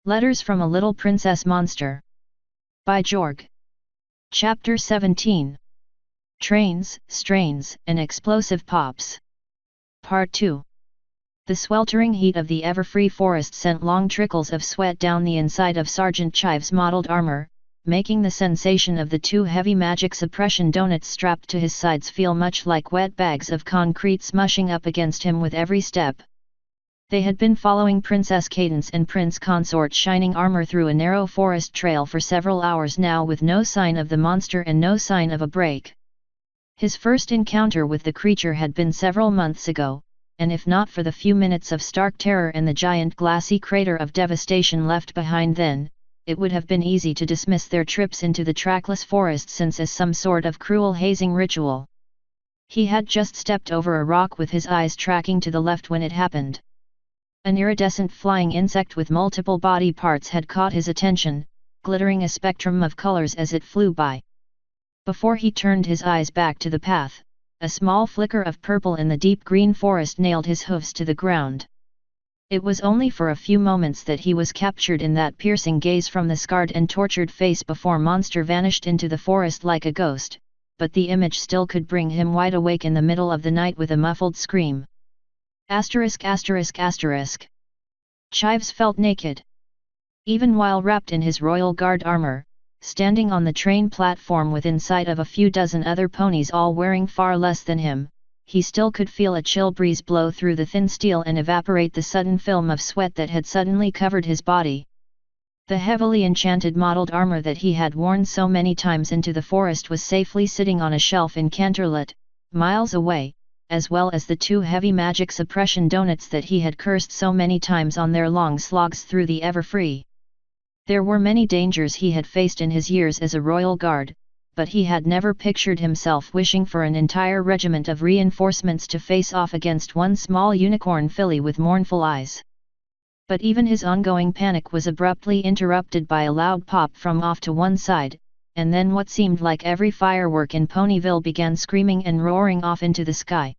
Letters from a Little Princess Monster. By Jorg. Chapter 17. Trains, Strains, and Explosive Pops. Part 2. The sweltering heat of the ever-free forest sent long trickles of sweat down the inside of Sergeant Chive's mottled armor, making the sensation of the two heavy magic suppression donuts strapped to his sides feel much like wet bags of concrete smushing up against him with every step. They had been following Princess Cadence and Prince Consort Shining Armor through a narrow forest trail for several hours now with no sign of the monster and no sign of a break. His first encounter with the creature had been several months ago, and if not for the few minutes of stark terror and the giant glassy crater of devastation left behind then, it would have been easy to dismiss their trips into the trackless forest since as some sort of cruel hazing ritual. He had just stepped over a rock with his eyes tracking to the left when it happened. An iridescent flying insect with multiple body parts had caught his attention, glittering a spectrum of colors as it flew by. Before he turned his eyes back to the path, a small flicker of purple in the deep green forest nailed his hoofs to the ground. It was only for a few moments that he was captured in that piercing gaze from the scarred and tortured face before monster vanished into the forest like a ghost, but the image still could bring him wide awake in the middle of the night with a muffled scream. Chives felt naked. Even while wrapped in his royal guard armor, standing on the train platform within sight of a few dozen other ponies all wearing far less than him, he still could feel a chill breeze blow through the thin steel and evaporate the sudden film of sweat that had suddenly covered his body. The heavily enchanted mottled armor that he had worn so many times into the forest was safely sitting on a shelf in Canterlot, miles away, as well as the two heavy magic suppression donuts that he had cursed so many times on their long slogs through the Everfree. There were many dangers he had faced in his years as a royal guard, but he had never pictured himself wishing for an entire regiment of reinforcements to face off against one small unicorn filly with mournful eyes. But even his ongoing panic was abruptly interrupted by a loud pop from off to one side, and then what seemed like every firework in Ponyville began screaming and roaring off into the sky.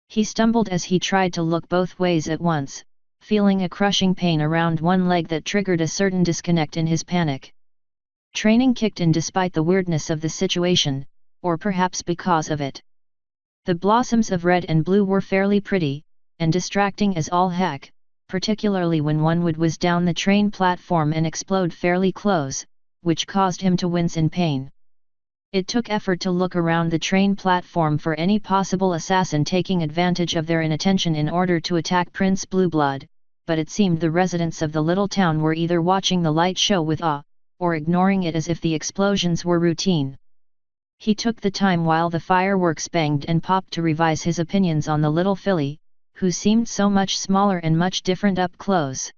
He stumbled as he tried to look both ways at once, feeling a crushing pain around one leg that triggered a certain disconnect in his panic. Training kicked in despite the weirdness of the situation, or perhaps because of it. The blossoms of red and blue were fairly pretty, and distracting as all heck, particularly when one would whiz down the train platform and explode fairly close, which caused him to wince in pain. It took effort to look around the train platform for any possible assassin taking advantage of their inattention in order to attack Prince Blueblood, but it seemed the residents of the little town were either watching the light show with awe, or ignoring it as if the explosions were routine. He took the time while the fireworks banged and popped to revise his opinions on the little filly, who seemed so much smaller and much different up close.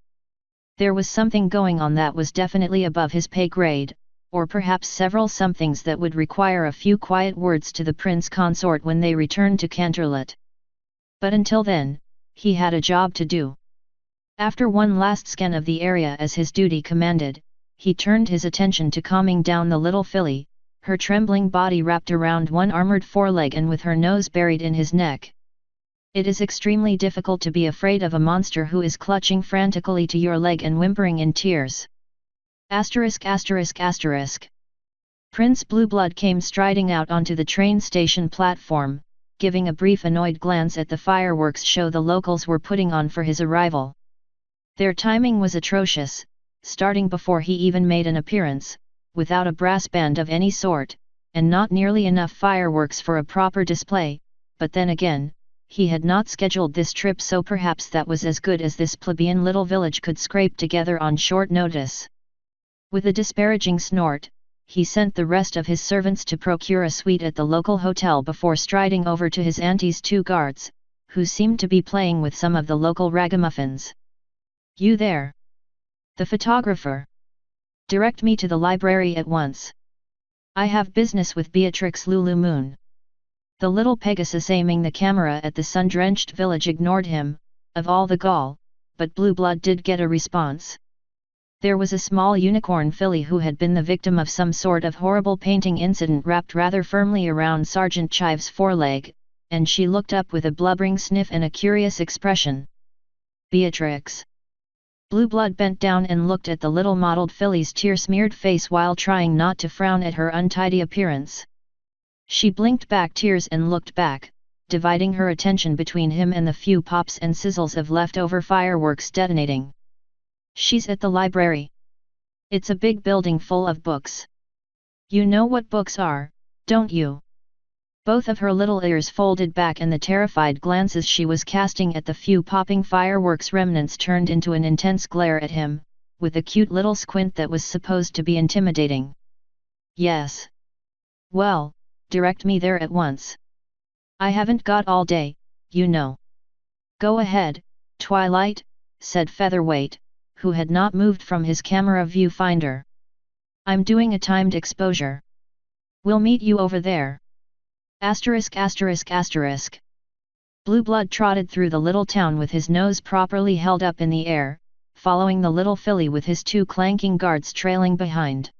There was something going on that was definitely above his pay grade, or perhaps several somethings that would require a few quiet words to the prince consort when they returned to Canterlot. But until then, he had a job to do. After one last scan of the area as his duty commanded, he turned his attention to calming down the little filly, her trembling body wrapped around one armored foreleg and with her nose buried in his neck. It is extremely difficult to be afraid of a monster who is clutching frantically to your leg and whimpering in tears. Prince Blueblood came striding out onto the train station platform, giving a brief annoyed glance at the fireworks show the locals were putting on for his arrival. Their timing was atrocious, starting before he even made an appearance, without a brass band of any sort, and not nearly enough fireworks for a proper display, but then again, he had not scheduled this trip so perhaps that was as good as this plebeian little village could scrape together on short notice. With a disparaging snort, he sent the rest of his servants to procure a suite at the local hotel before striding over to his auntie's two guards, who seemed to be playing with some of the local ragamuffins. "You there? The photographer. Direct me to the library at once. I have business with Beatrix Lulu Moon." The little Pegasus aiming the camera at the sun-drenched village ignored him, of all the gall, but Blueblood did get a response. There was a small unicorn filly who had been the victim of some sort of horrible painting incident wrapped rather firmly around Sergeant Chive's foreleg, and she looked up with a blubbering sniff and a curious expression. "Beatrix. Blueblood bent down and looked at the little mottled filly's tear-smeared face while trying not to frown at her untidy appearance. She blinked back tears and looked back, dividing her attention between him and the few pops and sizzles of leftover fireworks detonating. She's at the library. It's a big building full of books. You know what books are, don't you? Both of her little ears folded back and the terrified glances she was casting at the few popping fireworks remnants turned into an intense glare at him, with a cute little squint that was supposed to be intimidating. Yes. Well, direct me there at once. I haven't got all day, you know. Go ahead, Twilight, said Featherweight, who had not moved from his camera viewfinder. I'm doing a timed exposure. We'll meet you over there. Asterisk asterisk asterisk. Blueblood trotted through the little town with his nose properly held up in the air, following the little filly with his two clanking guards trailing behind.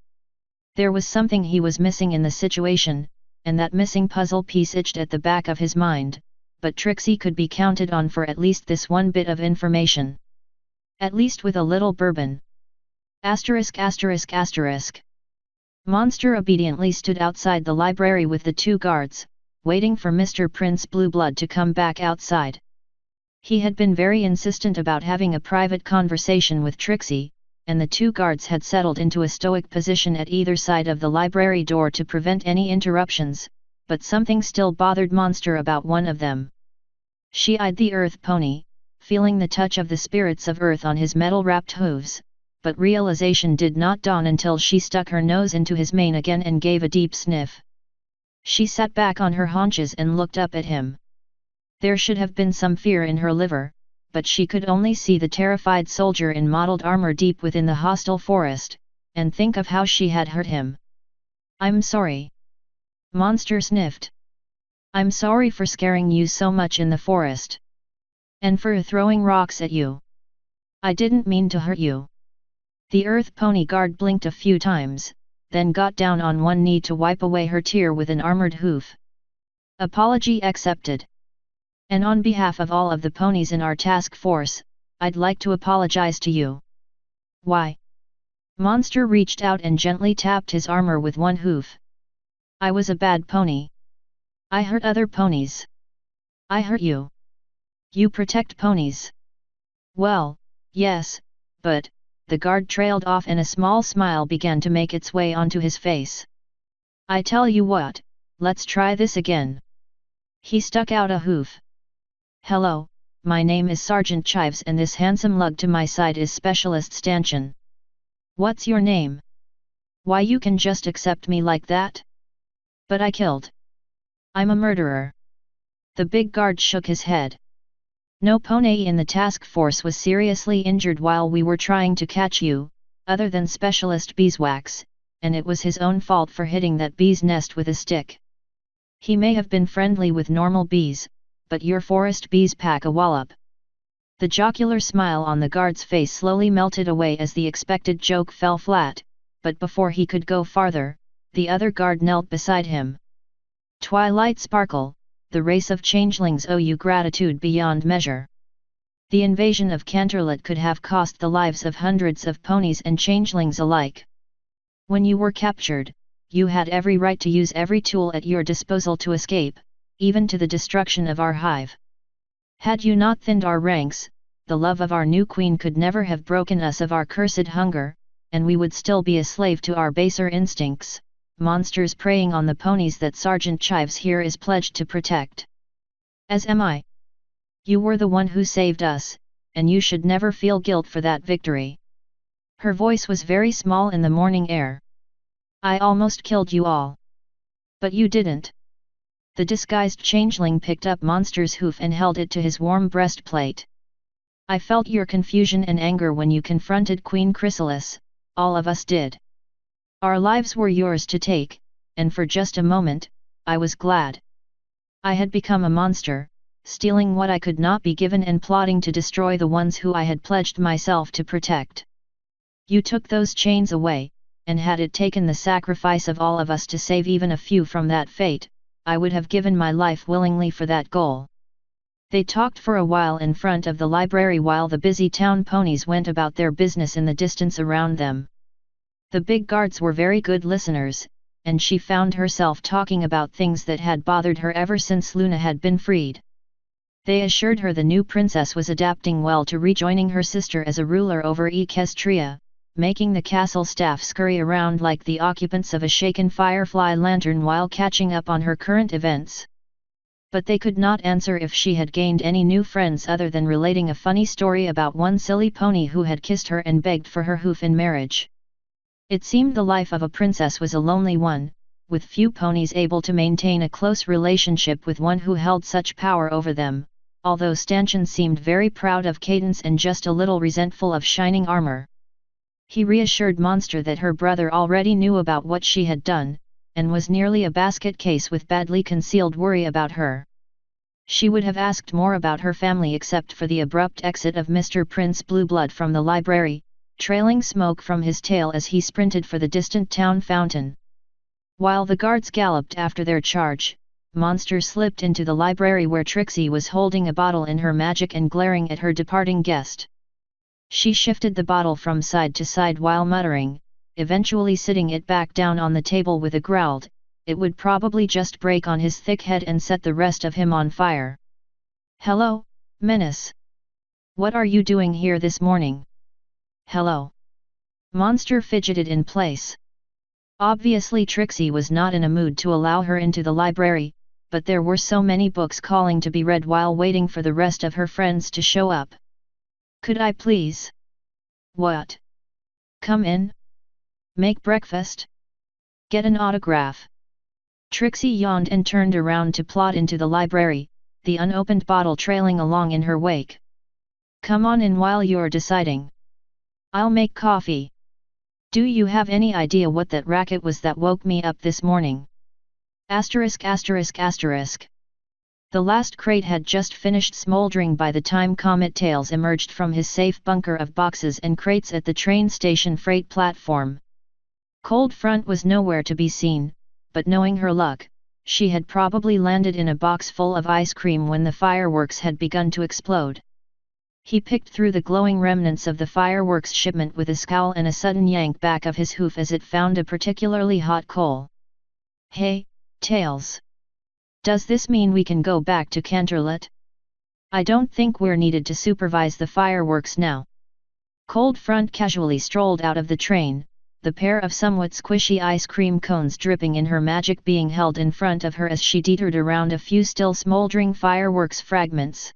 There was something he was missing in the situation, and that missing puzzle piece itched at the back of his mind, but Trixie could be counted on for at least this one bit of information. At least with a little bourbon. Asterisk asterisk asterisk. Monster obediently stood outside the library with the two guards, waiting for Mr. Prince Blueblood to come back outside. He had been very insistent about having a private conversation with Trixie, and the two guards had settled into a stoic position at either side of the library door to prevent any interruptions, but something still bothered Monster about one of them. She eyed the earth pony, feeling the touch of the spirits of earth on his metal-wrapped hooves, but realization did not dawn until she stuck her nose into his mane again and gave a deep sniff. She sat back on her haunches and looked up at him. There should have been some fear in her liver, but she could only see the terrified soldier in mottled armor deep within the hostile forest, and think of how she had hurt him. I'm sorry. Monster sniffed. I'm sorry for scaring you so much in the forest. And for throwing rocks at you. I didn't mean to hurt you. The earth pony guard blinked a few times, then got down on one knee to wipe away her tear with an armored hoof. Apology accepted. And on behalf of all of the ponies in our task force, I'd like to apologize to you. Why? Monster reached out and gently tapped his armor with one hoof. I was a bad pony. I hurt other ponies. I hurt you. You protect ponies. Well, yes, but... The guard trailed off and a small smile began to make its way onto his face. I tell you what, let's try this again. He stuck out a hoof. Hello, my name is Sergeant Chives and this handsome lug to my side is Specialist Stanchion. What's your name? Why you can just accept me like that? But I killed. I'm a murderer. The big guard shook his head. No pony in the task force was seriously injured while we were trying to catch you, other than Specialist Beeswax, and it was his own fault for hitting that bee's nest with a stick. He may have been friendly with normal bees, but your forest bees pack a wallop. The jocular smile on the guard's face slowly melted away as the expected joke fell flat, but before he could go farther, the other guard knelt beside him. Twilight Sparkle, the race of changelings owe you gratitude beyond measure. The invasion of Canterlot could have cost the lives of hundreds of ponies and changelings alike. When you were captured, you had every right to use every tool at your disposal to escape, even to the destruction of our hive. Had you not thinned our ranks, the love of our new queen could never have broken us of our cursed hunger, and we would still be a slave to our baser instincts, monsters preying on the ponies that Sergeant Chives here is pledged to protect. As am I. You were the one who saved us, and you should never feel guilt for that victory. Her voice was very small in the morning air. I almost killed you all. But you didn't. The disguised changeling picked up Monster's hoof and held it to his warm breastplate. I felt your confusion and anger when you confronted Queen Chrysalis, all of us did. Our lives were yours to take, and for just a moment, I was glad. I had become a monster, stealing what I could not be given and plotting to destroy the ones who I had pledged myself to protect. You took those chains away, and had it taken the sacrifice of all of us to save even a few from that fate, I would have given my life willingly for that goal. They talked for a while in front of the library while the busy town ponies went about their business in the distance around them. The big guards were very good listeners, and she found herself talking about things that had bothered her ever since Luna had been freed. They assured her the new princess was adapting well to rejoining her sister as a ruler over Equestria, making the castle staff scurry around like the occupants of a shaken firefly lantern while catching up on her current events. But they could not answer if she had gained any new friends other than relating a funny story about one silly pony who had kissed her and begged for her hoof in marriage. It seemed the life of a princess was a lonely one, with few ponies able to maintain a close relationship with one who held such power over them, although Stanchion seemed very proud of Cadence and just a little resentful of Shining Armor. He reassured Monster that her brother already knew about what she had done, and was nearly a basket case with badly concealed worry about her. She would have asked more about her family except for the abrupt exit of Mr. Prince Blueblood from the library, trailing smoke from his tail as he sprinted for the distant town fountain. While the guards galloped after their charge, Monster slipped into the library where Trixie was holding a bottle in her magic and glaring at her departing guest. She shifted the bottle from side to side while muttering, eventually sitting it back down on the table with a growl. It would probably just break on his thick head and set the rest of him on fire. "Hello, Menace. What are you doing here this morning?" "Hello." Monster fidgeted in place. Obviously Trixie was not in a mood to allow her into the library, but there were so many books calling to be read while waiting for the rest of her friends to show up. "Could I please?" "What?" "Come in. Make breakfast. Get an autograph." Trixie yawned and turned around to plod into the library, the unopened bottle trailing along in her wake. "Come on in while you're deciding. I'll make coffee. Do you have any idea what that racket was that woke me up this morning?" *******. The last crate had just finished smoldering by the time Comet Tails emerged from his safe bunker of boxes and crates at the train station freight platform. Cold Front was nowhere to be seen, but knowing her luck, she had probably landed in a box full of ice cream when the fireworks had begun to explode. He picked through the glowing remnants of the fireworks shipment with a scowl and a sudden yank back of his hoof as it found a particularly hot coal. "Hey, Tails! Does this mean we can go back to Canterlot? I don't think we're needed to supervise the fireworks now." Cold Front casually strolled out of the train, the pair of somewhat squishy ice cream cones dripping in her magic being held in front of her as she teetered around a few still smoldering fireworks fragments.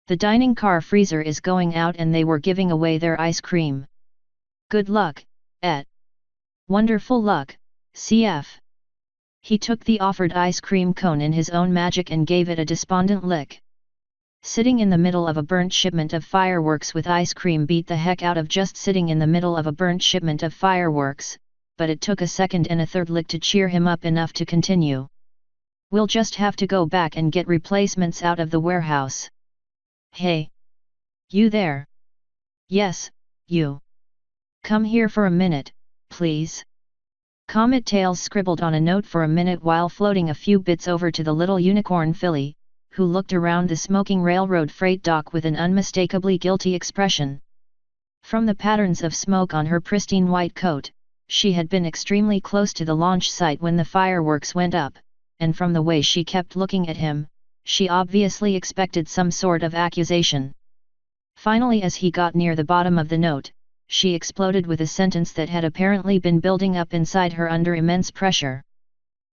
"The dining car freezer is going out and they were giving away their ice cream. Good luck, Et. Wonderful luck, CF. He took the offered ice cream cone in his own magic and gave it a despondent lick. Sitting in the middle of a burnt shipment of fireworks with ice cream beat the heck out of just sitting in the middle of a burnt shipment of fireworks, but it took a second and a third lick to cheer him up enough to continue. "We'll just have to go back and get replacements out of the warehouse." "Hey! You there? Yes, you. Come here for a minute, please." Comet Tails scribbled on a note for a minute while floating a few bits over to the little unicorn filly, who looked around the smoking railroad freight dock with an unmistakably guilty expression. From the patterns of smoke on her pristine white coat, she had been extremely close to the launch site when the fireworks went up, and from the way she kept looking at him, she obviously expected some sort of accusation. Finally, as he got near the bottom of the note, she exploded with a sentence that had apparently been building up inside her under immense pressure.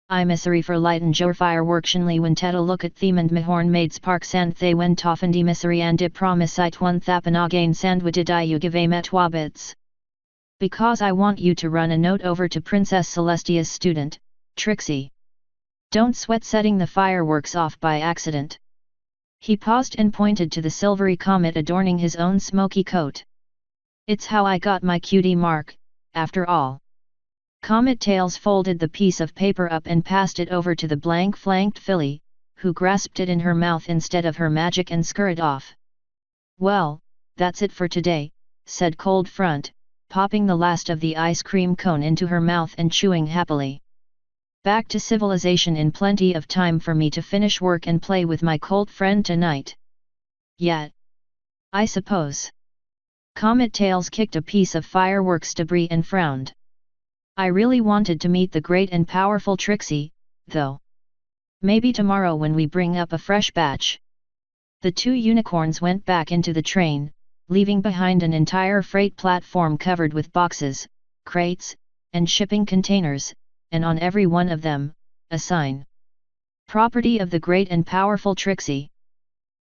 "I missery for light and jor fireworktionly when teda look at them and mehorn made sparks and they went off and missery and I promise it one thapan again sandwidid I you give a metwabits. Because I want you to run a note over to Princess Celestia's student, Trixie. Don't sweat setting the fireworks off by accident." He paused and pointed to the silvery comet adorning his own smoky coat. "It's how I got my cutie mark, after all." Comet Tails folded the piece of paper up and passed it over to the blank-flanked filly, who grasped it in her mouth instead of her magic and scurried off. "Well, that's it for today," said Cold Front, popping the last of the ice cream cone into her mouth and chewing happily. back to civilization in plenty of time for me to finish work and play with my cult friend tonight. Yet, I suppose. Comet Tails kicked a piece of fireworks debris and frowned. I really wanted to meet the great and powerful Trixie, though. Maybe tomorrow when we bring up a fresh batch. The two unicorns went back into the train, leaving behind an entire freight platform covered with boxes, crates, and shipping containers, and on every one of them, a sign. Property of the great and powerful Trixie.